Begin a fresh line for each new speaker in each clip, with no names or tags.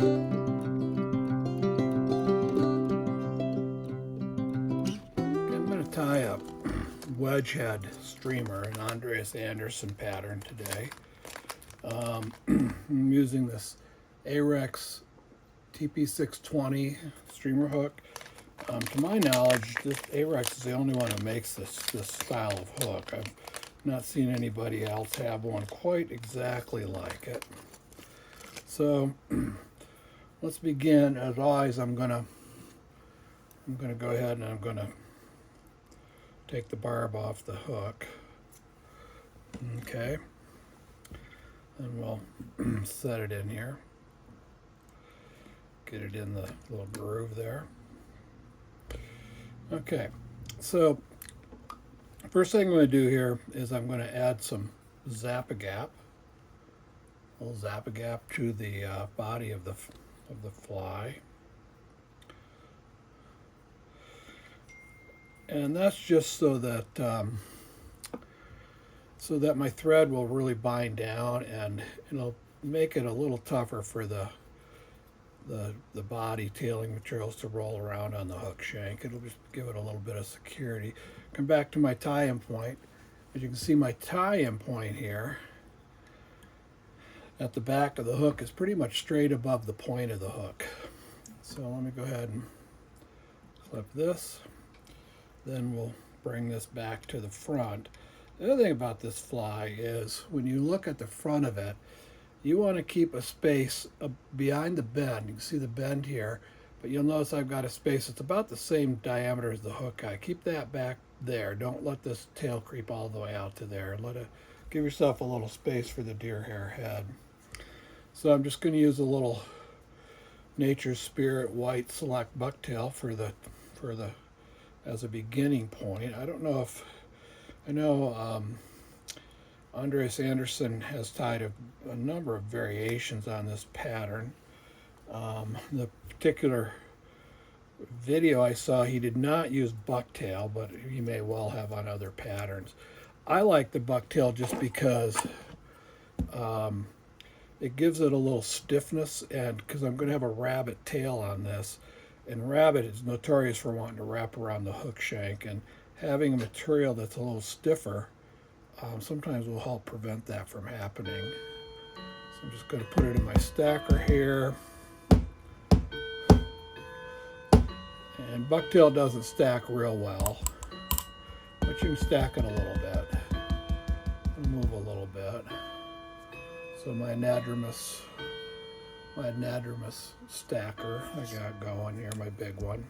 I'm going to tie a wedge head streamer, an Andreas Anderson pattern today. I'm using this Arex TP620 streamer hook. To my knowledge, this Arex is the only one who makes this style of hook. I've not seen anybody else have one quite exactly like it. So let's begin. As always, I'm gonna go ahead and I'm gonna take the barb off the hook. Okay, and we'll set it in here. Get it in the little groove there. Okay, so first thing I'm going to do here is I'm going to add some Zap-A-Gap, a little Zap-A-Gap to the body of the fly, and that's just so that my thread will really bind down, and it'll make it a little tougher for the body tailing materials to roll around on the hook shank. It'll just give it a little bit of security. Come back to my tie-in point. As you can see, my tie-in point here at the back of the hook is pretty much straight above the point of the hook. So let me go ahead and clip this. Then we'll bring this back to the front. The other thing about this fly is when you look at the front of it, you want to keep a space behind the bend. You can see the bend here, but you'll notice I've got a space that's about the same diameter as the hook eye. Keep that back there. Don't let this tail creep all the way out to there. Give yourself a little space for the deer hair head. So I'm just going to use a little Nature's Spirit White Select Bucktail as a beginning point. I don't know if I know. Andreas Anderson has tied a number of variations on this pattern. The particular video I saw, he did not use bucktail, but he may well have on other patterns. I like the bucktail just because it gives it a little stiffness, and because I'm going to have a rabbit tail on this, and rabbit is notorious for wanting to wrap around the hook shank, and having a material that's a little stiffer sometimes will help prevent that from happening. So I'm just going to put it in my stacker here. And bucktail doesn't stack real well, but you can stack it a little bit. I'll move a little bit. So my anadromous stacker I got going here, my big one.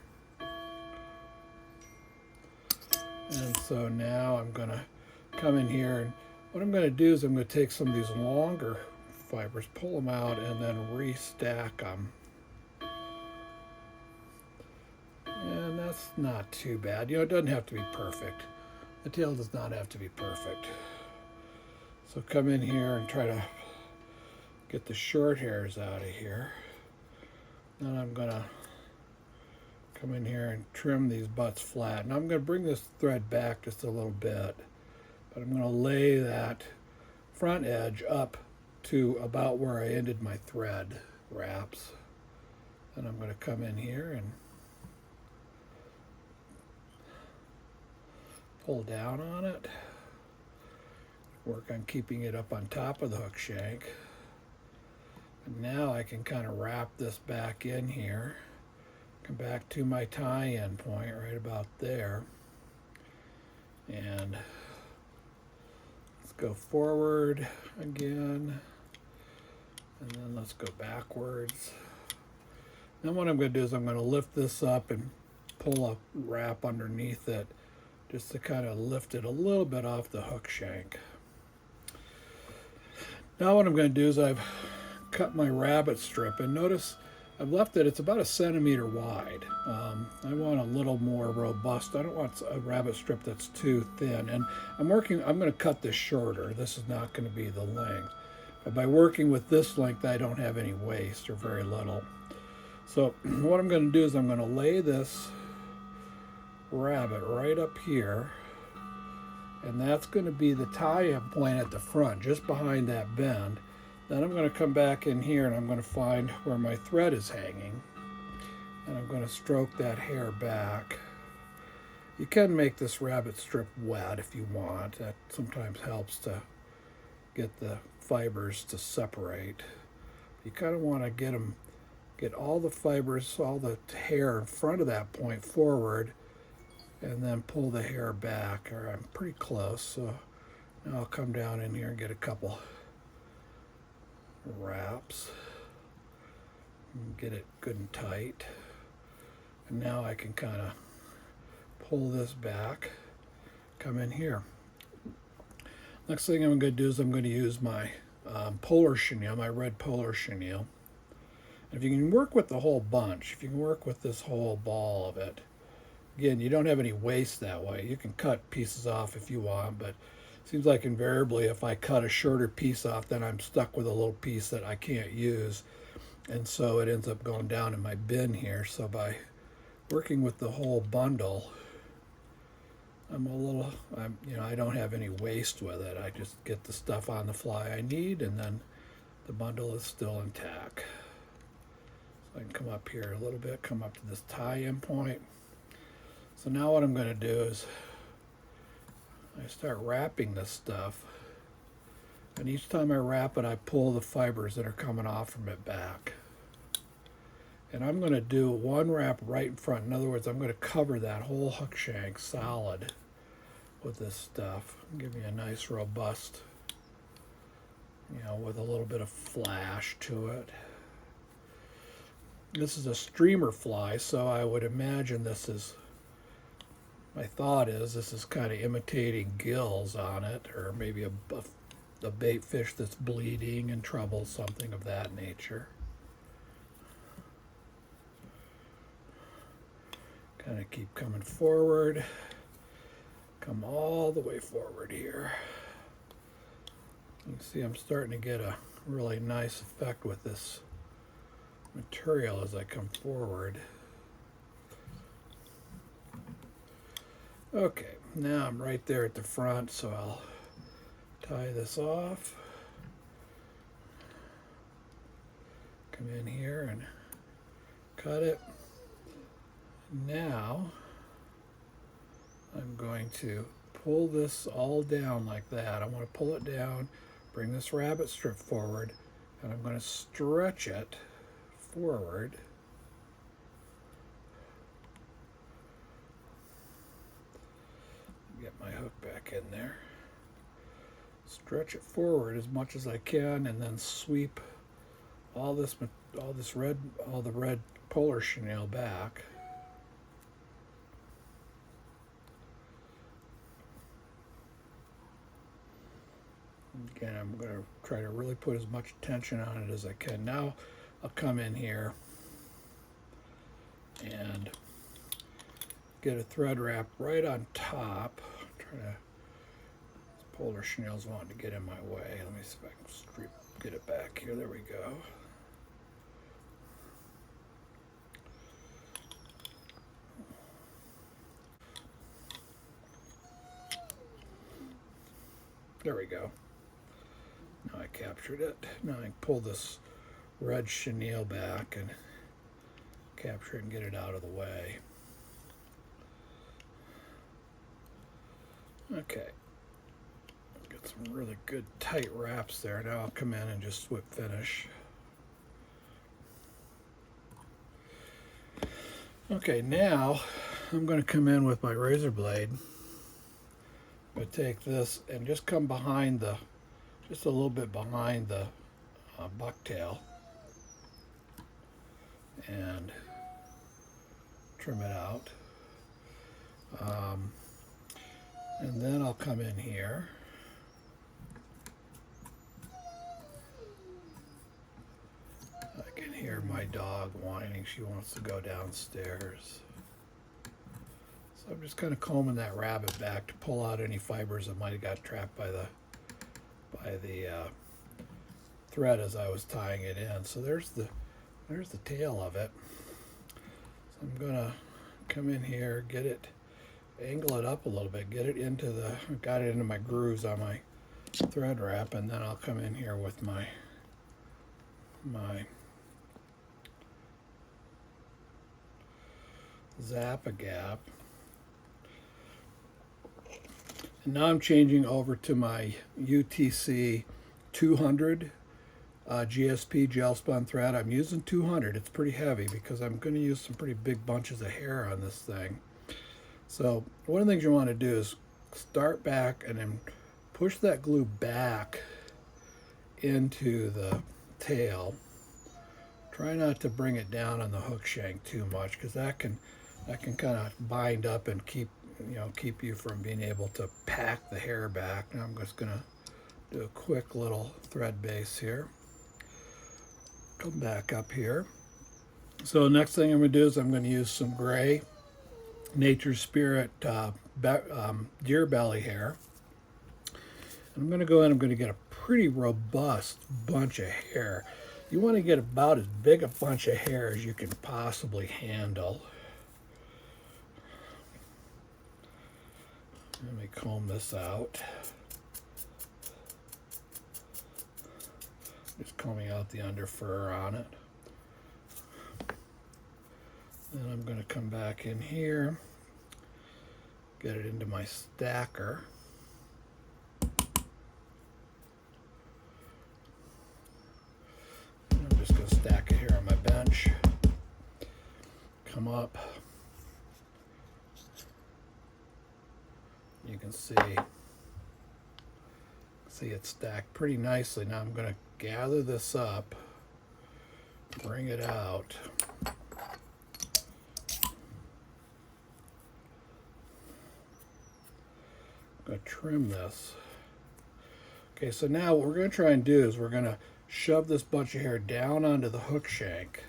And so now I'm going to come in here, and what I'm going to do is I'm going to take some of these longer fibers, pull them out, and then restack them. And that's not too bad. You know, it doesn't have to be perfect. The tail does not have to be perfect. So come in here and try to get the short hairs out of here. Then I'm going to come in here and trim these butts flat. And I'm going to bring this thread back just a little bit. But I'm going to lay that front edge up to about where I ended my thread wraps. And I'm going to come in here and pull down on it. Work on keeping it up on top of the hook shank. And now I can kind of wrap this back in here. Come back to my tie-in point right about there. And go forward again, and then let's go backwards. Then what I'm going to do is I'm going to lift this up and pull a wrap underneath it just to kind of lift it a little bit off the hook shank. Now what I'm going to do is I've cut my rabbit strip, and notice I've left it's about 1 centimeter wide. I want a little more robust. I don't want a rabbit strip that's too thin. And I'm going to cut this shorter. This is not going to be the length. But by working with this length, I don't have any waste or very little. So what I'm going to do is I'm going to lay this rabbit right up here. And that's going to be the tie-up point at the front, just behind that bend. Then I'm going to come back in here and I'm going to find where my thread is hanging. And I'm going to stroke that hair back. You can make this rabbit strip wet if you want. That sometimes helps to get the fibers to separate. You kind of want to get all the fibers, all the hair in front of that point forward, and then pull the hair back. Or I'm pretty close, so now I'll come down in here and get a couple wraps and get it good and tight. And now I can kind of pull this back, come in here. Next thing I'm going to do is I'm going to use my polar chenille, my red polar chenille. If you can work with the whole bunch, if you can work with this whole ball of it, again, you don't have any waste that way. You can cut pieces off if you want, but it seems like invariably if I cut a shorter piece off, then I'm stuck with a little piece that I can't use. And so it ends up going down in my bin here. So by working with the whole bundle, I don't have any waste with it. I just get the stuff on the fly I need, and then the bundle is still intact. So I can come up here a little bit, come up to this tie-in point. So now what I'm going to do is I start wrapping this stuff, and each time I wrap it, I pull the fibers that are coming off from it back. And I'm going to do one wrap right in front. In other words, I'm going to cover that whole hook shank solid with this stuff. Give me a nice robust, with a little bit of flash to it. This is a streamer fly, so I would imagine this is kind of imitating gills on it, or maybe a bait fish that's bleeding and trouble, something of that nature. Kind of keep coming forward, come all the way forward here. You can see I'm starting to get a really nice effect with this material as I come forward. Okay, now I'm right there at the front, so I'll tie this off. Come in here and cut it. Now I'm going to pull this all down like that. I want to pull it down, bring this rabbit strip forward, and I'm going to stretch it forward. Get my hook back in there. Stretch it forward as much as I can, and then sweep all the red polar chenille back. Again, I'm going to try to really put as much tension on it as I can. Now I'll come in here and get a thread wrap right on top. This polar chenille's wanting to get in my way. Let me see if I can get it back here. There we go. There we go. Now I captured it. Now I can pull this red chenille back and capture it and get it out of the way. Okay. Got some really good tight wraps there. Now I'll come in and just whip finish. Okay, now I'm going to come in with my razor blade. I'm going to take this and just come behind just a little bit behind the bucktail and trim it out. And then I'll come in here I can hear my dog whining. She wants to go downstairs. So I'm just kind of combing that rabbit back to pull out any fibers that might have got trapped by the thread as I was tying it in. So there's the tail of it. So I'm gonna come in here, get it, angle it up a little bit, got it into my grooves on my thread wrap, and then I'll come in here with my my Zap-A-Gap. And now I'm changing over to my UTC 200 GSP gel spun thread. I'm using 200. It's pretty heavy because I'm going to use some pretty big bunches of hair on this thing. So one of the things you want to do is start back and then push that glue back into the tail. Try not to bring it down on the hook shank too much, because that can kind of bind up and keep you from being able to pack the hair back. Now I'm just going to do a quick little thread base here. Come back up here. So next thing I'm going to do is I'm going to use some gray Nature Spirit deer belly hair. I'm going to go in, I'm going to get a pretty robust bunch of hair. You want to get about as big a bunch of hair as you can possibly handle. Let me comb this out. Just combing out the under fur on it. Then I'm going to come back in here, get it into my stacker. And I'm just going to stack it here on my bench. Come up. You can see it's stacked pretty nicely. Now I'm going to gather this up, bring it out. I'm going to trim this. Okay, so now what we're going to try and do is we're going to shove this bunch of hair down onto the hook shank.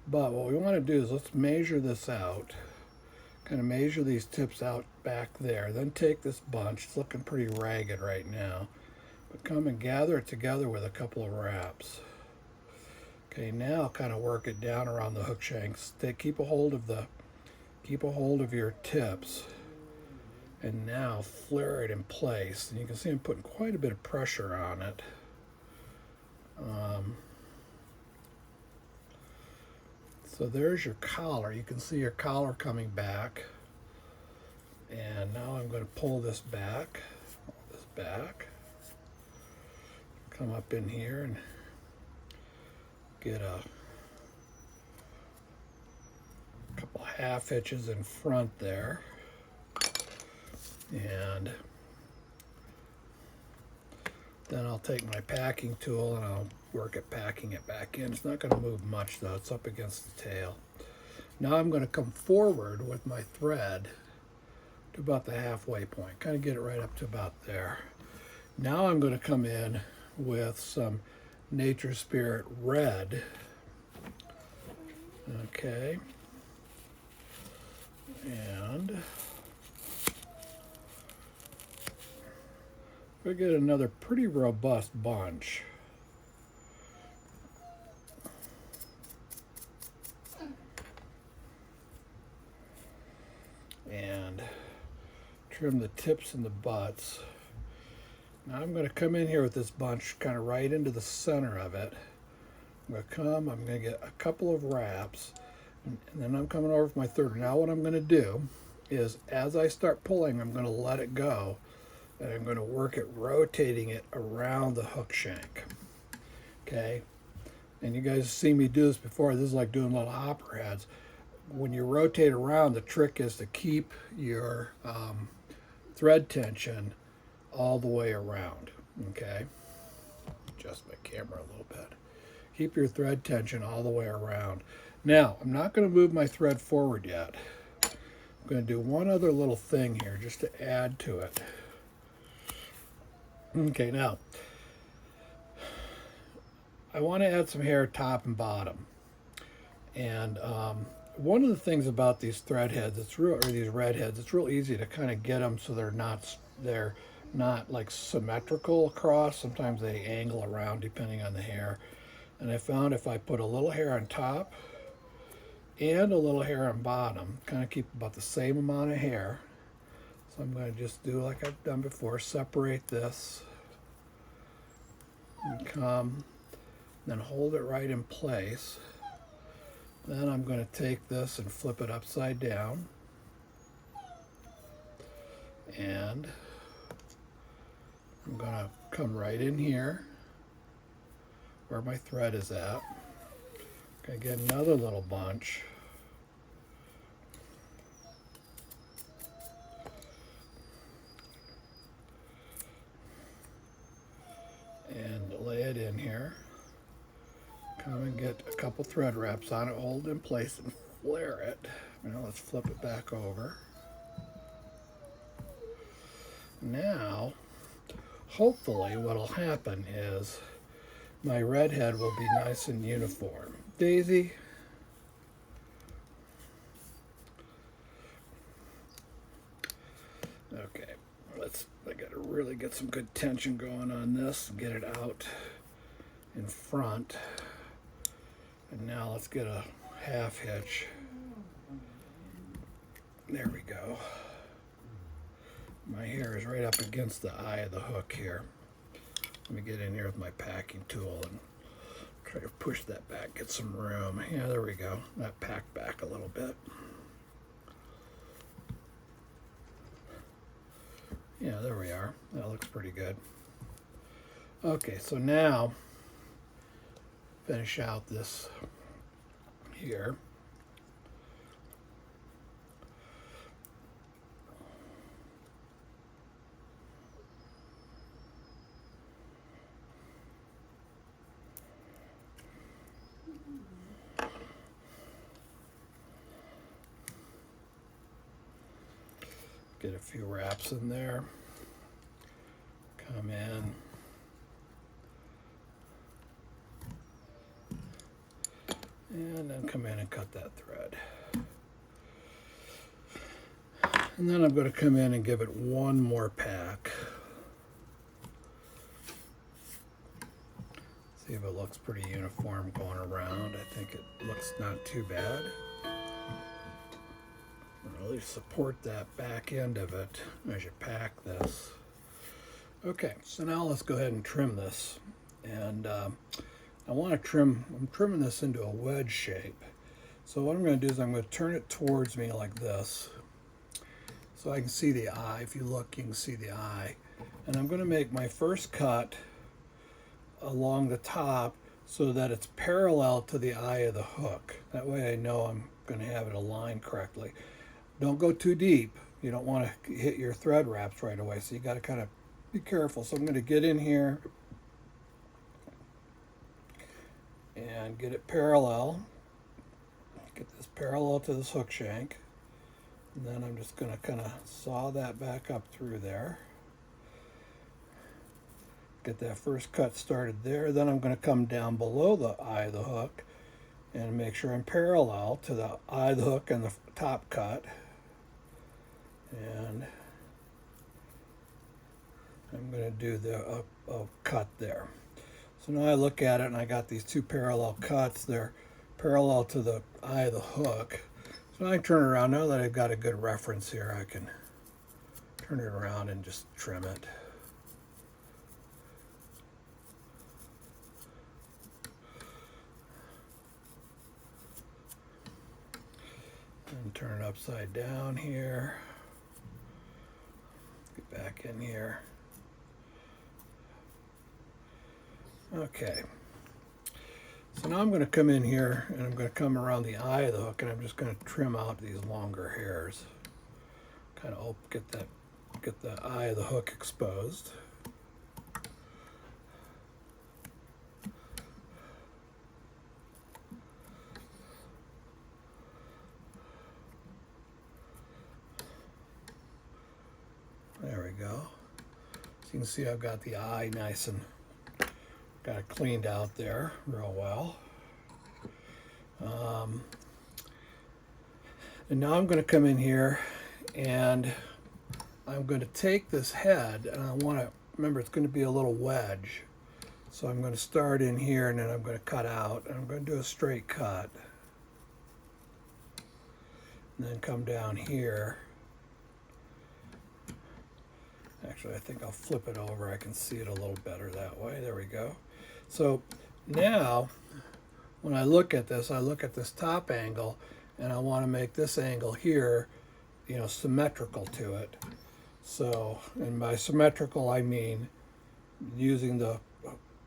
But what we want to do is let's measure this out. Kind of measure these tips out back there. Then take this bunch. It's looking pretty ragged right now. But come and gather it together with a couple of wraps. Okay, now kind of work it down around the hook shanks. Keep a hold of your tips. And now flare it in place. And you can see I'm putting quite a bit of pressure on it. So there's your collar. You can see your collar coming back. And now I'm going to pull this back. Come up in here and get a couple half hitches in front there. And then I'll take my packing tool and I'll work at packing it back in. It's not going to move much though. It's up against the tail. Now I'm going to come forward with my thread to about the halfway point. Kind of get it right up to about there. Now I'm going to come in with some Nature Spirit red. Okay. And we get another pretty robust bunch. And trim the tips and the butts. Now I'm going to come in here with this bunch kind of right into the center of it. I'm going to get a couple of wraps, and then I'm coming over with my third. Now what I'm going to do is as I start pulling, I'm going to let it go, and I'm going to work it rotating it around the hook shank. Okay? And you guys see me do this before. This is like doing little hopper heads. When you rotate around, the trick is to keep your thread tension all the way around. Okay? Adjust my camera a little bit. Keep your thread tension all the way around. Now, I'm not going to move my thread forward yet. I'm going to do one other little thing here just to add to it. Okay, now, I want to add some hair top and bottom. And one of the things about these thread heads, these red heads, it's real easy to kind of get them so they're not like symmetrical across. Sometimes they angle around depending on the hair. And I found if I put a little hair on top and a little hair on bottom, kind of keep about the same amount of hair. So I'm going to just do like I've done before, separate this and come then hold it right in place. Then I'm going to take this and flip it upside down, and I'm going to come right in here where my thread is at. I'm going to get another little bunch. And lay it in here. Come and get a couple thread wraps on it, hold it in place and flare it. Now let's flip it back over. Now, hopefully what'll happen is my redhead will be nice and uniform. Daisy. Okay, I gotta really get some good tension going on this and get it out in front. And now let's get a half hitch. There we go. My hair is right up against the eye of the hook here. Let me get in here with my packing tool and try to push that back, get some room. Yeah, there we go. That packed back a little bit. Yeah, there we are. That looks pretty good. Okay, so now finish out this here. Get a few wraps in there. Come in. And then come in and cut that thread. And then I'm going to come in and give it one more pack. See if it looks pretty uniform going around. I think it looks not too bad. Really support that back end of it as you pack this. Okay, so now let's go ahead and trim this. And I want to trim, I'm trimming this into a wedge shape. So what I'm going to do is I'm going to turn it towards me like this, so I can see the eye. If you look, you can see the eye. And I'm going to make my first cut along the top so that it's parallel to the eye of the hook. That way I know I'm going to have it aligned correctly. Don't go too deep. You don't want to hit your thread wraps right away, so you got to kind of be careful. So I'm going to get in here and get it parallel. Get this parallel to this hook shank. And then I'm just going to kind of saw that back up through there. Get that first cut started there. Then I'm going to come down below the eye of the hook and make sure I'm parallel to the eye of the hook and the top cut. And I'm going to do the cut there. So now I look at it and I got these two parallel cuts. They're parallel to the eye of the hook. So I turn it around. Now that I've got a good reference here, I can turn it around and just trim it. And turn it upside down here. Get back in here. Okay. So now I'm going to come in here and I'm going to come around the eye of the hook and I'm just going to trim out these longer hairs. Kind of get the eye of the hook exposed. There we go. So you can see I've got the eye nice and got it cleaned out there real well. And now I'm going to come in here and I'm going to take this head and I want to, remember it's going to be a little wedge. So I'm going to start in here and then I'm going to cut out and I'm going to do a straight cut. And then come down here. Actually, I think I'll flip it over. I can see it a little better that way. There we go. So Now, when I look at this top angle, and I want to make this angle here, you know, symmetrical to it. So, and by symmetrical, I mean using the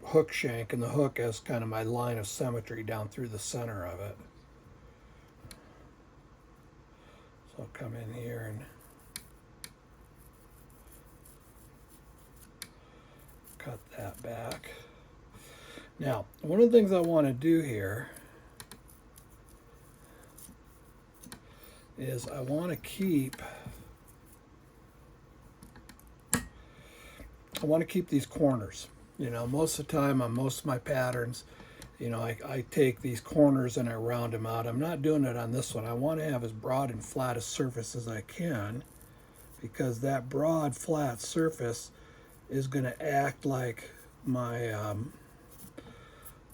hook shank and the hook as kind of my line of symmetry down through the center of it. So I'll come in here and cut that back. Now, one of the things I want to do here is I want to keep these corners. You know, most of the time on most of my patterns, you know, I take these corners and I round them out. I'm not doing it on this one. I want to have as broad and flat a surface as I can, because that broad, flat surface is going to act like my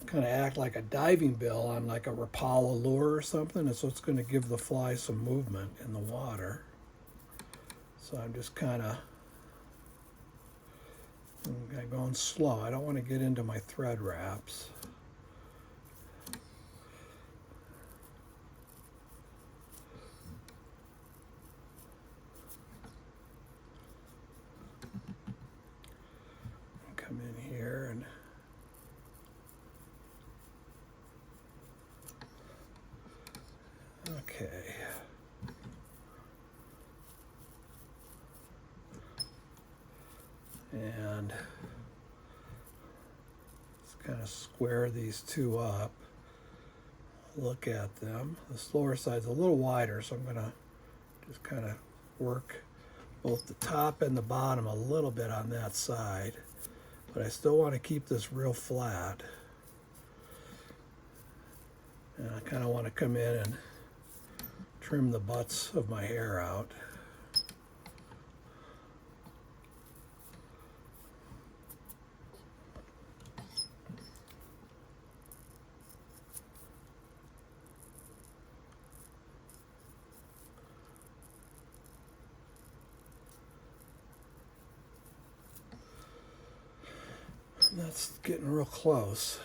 kind of act like a diving bill on like a Rapala lure or something, and so it's going to give the fly some movement in the water. So I'm just kind of going slow. I don't want to get into my thread wraps. Come in here and okay. And let's kind of square these two up. Look at them. This lower side's a little wider, so I'm going to just kind of work both the top and the bottom a little bit on that side. But I still want to keep this real flat. And I kind of want to come in and trim the butts of my hair out. That's getting real close.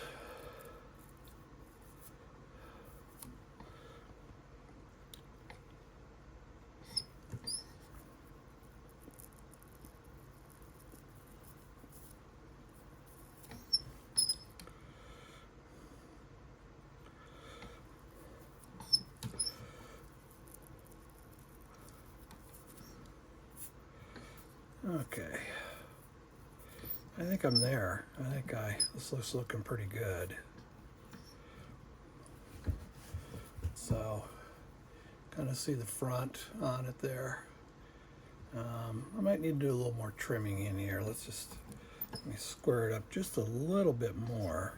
Okay. I think I'm there. This looks looking pretty good. So, kind of see the front on it there. I might need to do a little more trimming in here. Let me square it up just a little bit more.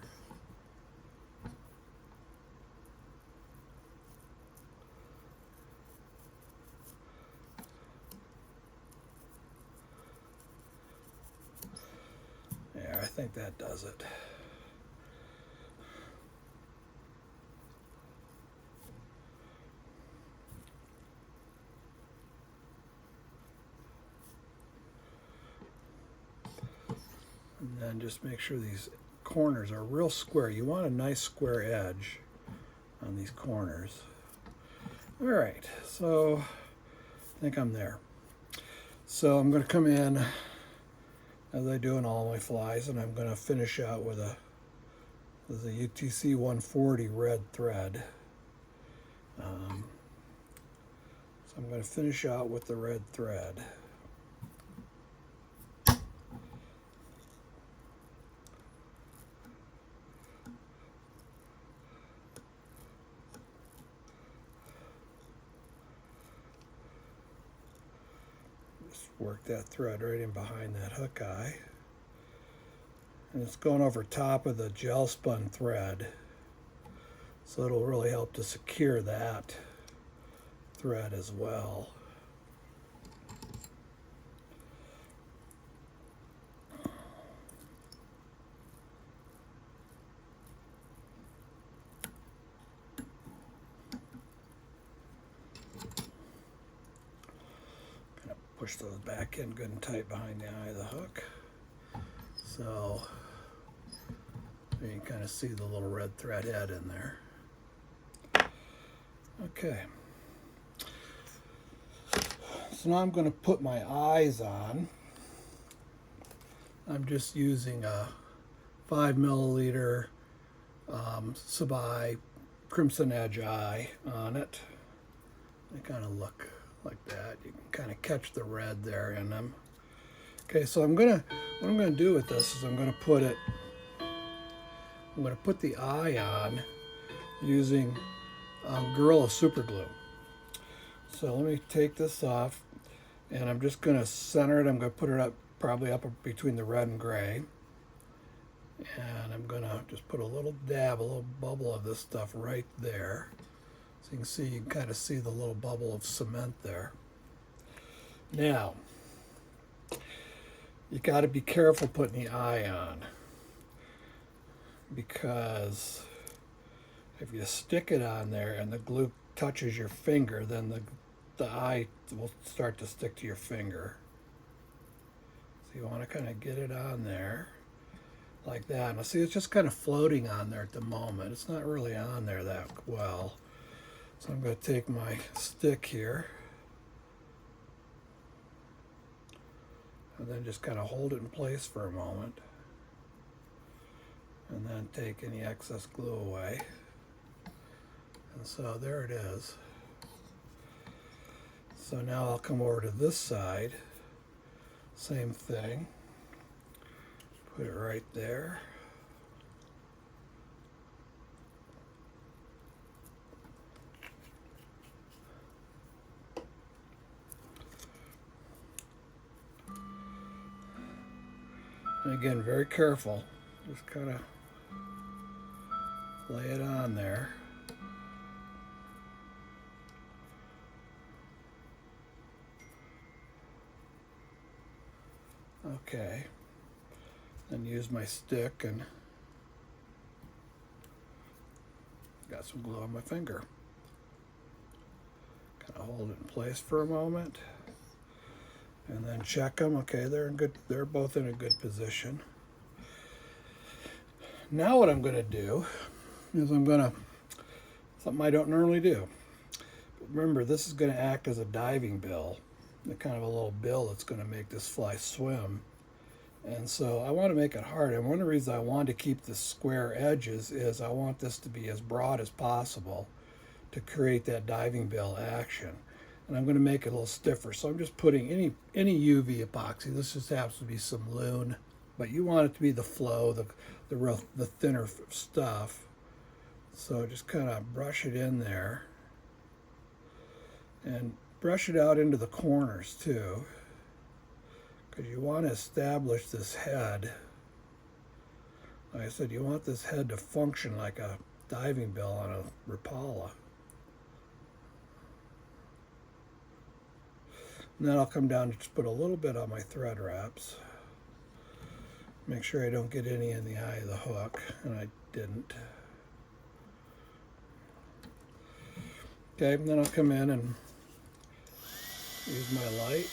Yeah, I think that does it. And then just make sure these corners are real square. You want a nice square edge on these corners. All right, so I think I'm there. So I'm going to come in, as I do in all my flies, and I'm going to finish out with a UTC 140 red thread. So I'm going to finish out with the red thread. Work that thread right in behind that hook eye, and it's going over top of the gel spun thread, so it'll really help to secure that thread as well. Push those back in good and tight behind the eye of the hook. So You can kind of see the little red thread head in there. Okay. So now I'm going to put my eyes on. I'm just using a 5 milliliter Sabai Crimson Edge eye on it. They kind of look like that. You can kind of catch the red there in them. Okay, so what I'm gonna do with this is I'm gonna put the eye on using Gorilla Super Glue. So let me take this off, and I'm just gonna center it. I'm gonna put it up, probably up between the red and gray. And I'm gonna just put a little dab, a little bubble of this stuff right there. So you can see, you can kind of see the little bubble of cement there. Now, you got to be careful putting the eye on, because if you stick it on there and the glue touches your finger, then the eye will start to stick to your finger. So you want to kind of get it on there like that. Now see, it's just kind of floating on there at the moment. It's not really on there that well. So I'm going to take my stick here and then just kind of hold it in place for a moment, and then take any excess glue away. And so there it is. So now I'll come over to this side, same thing, put it right there. And again, very careful, just kind of lay it on there. Okay, then use my stick and got some glue on my finger. Kind of hold it in place for a moment, and then check them. Okay, they're both in a good position. Now what I'm going to do is something I don't normally do. Remember, this is going to act as a diving bill, the kind of a little bill that's going to make this fly swim. And so I want to make it hard. And one of the reasons I want to keep the square edges is I want this to be as broad as possible to create that diving bill action. And I'm going to make it a little stiffer. So I'm just putting any UV epoxy. This just happens to be some Loon, but you want it to be the flow, the thinner stuff. So just kind of brush it in there, and brush it out into the corners too, because you want to establish this head. Like I said, you want this head to function like a diving bill on a Rapala. And then I'll come down and just put a little bit on my thread wraps. Make sure I don't get any in the eye of the hook, and I didn't. Okay, and then I'll come in and use my light.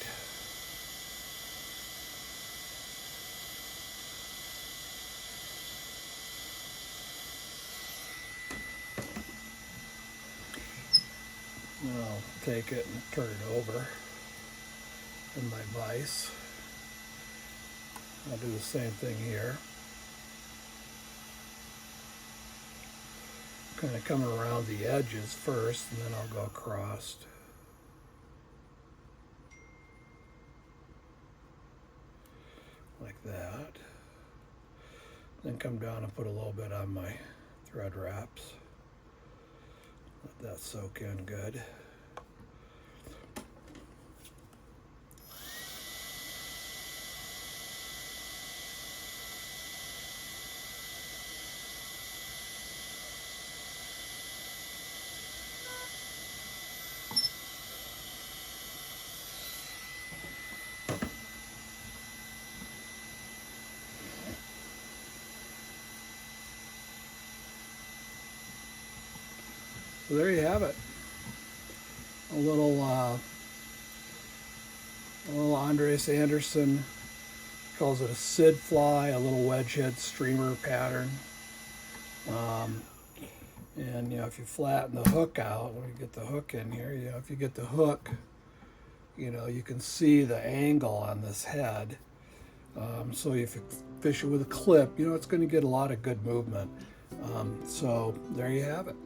And I'll take it and turn it over in my vise. I'll do the same thing here. Kind of coming around the edges first, and then I'll go across. Like that. Then come down and put a little bit on my thread wraps. Let that soak in good. So there you have it. A little Andreas Anderson calls it a Sid fly, a little wedge head streamer pattern. And you know, if you flatten the hook out, let me get the hook in here. You know, if you get the hook, you know, you can see the angle on this head. So if you fish it with a clip, you know, it's going to get a lot of good movement. So there you have it.